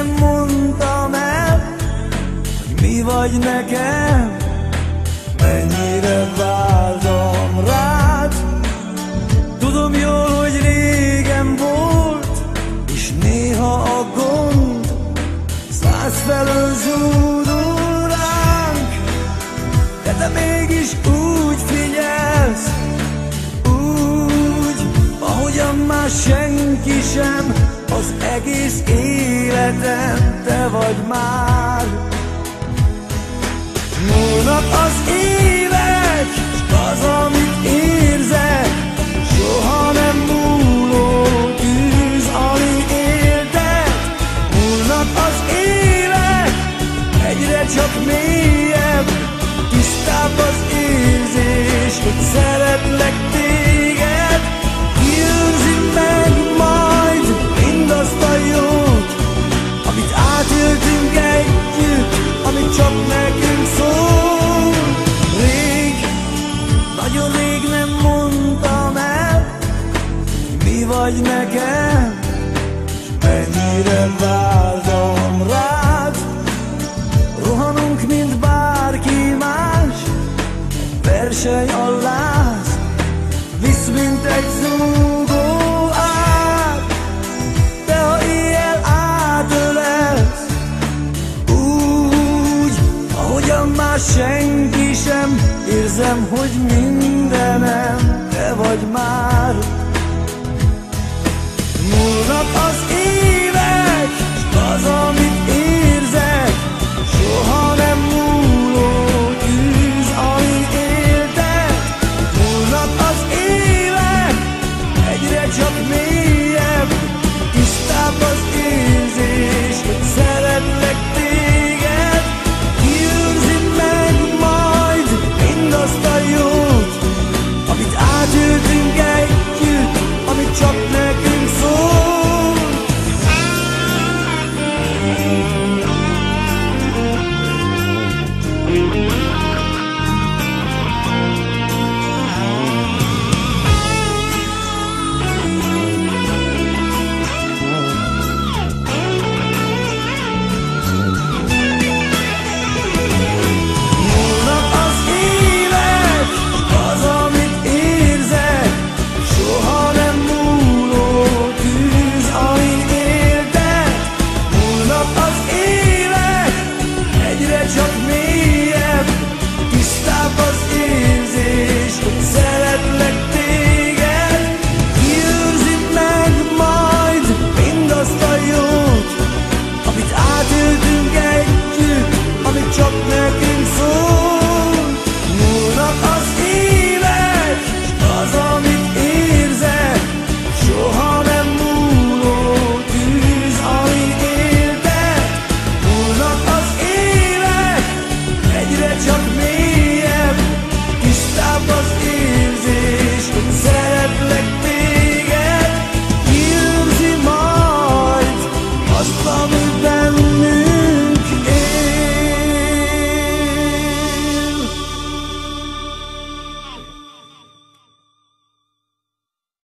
nem mondtam el, hogy mi vagy nekem. Mennyire vártam rád. Tudom jól, hogy régen volt, és néha a gond százfelől zúdul ránk. De te mégis úgy figyelsz, úgy, ahogyan már senki sem. Az egész életem te vagy már. Múlnak az évek, s az, amit érzek, soha nem múló tűz, ami éltet. Múlnak az évek, egyre csak mélyebb, tisztább az érzés, hogy szeretlek téged. Kiőrzi meg majd mindazt a jót, amit átéltünk együtt, amit csak nekünk szól. Rég, nagyon rég nem mondtam el, hogy mi vagy nekem, s mennyire vártam rád. Rohanunk, mint bárki más, verseny a láz, visz, mint egy zúgó át. De ha éjjel átölelsz, úgy, ahogyan már senki sem, érzem, hogy mindenem te vagy már.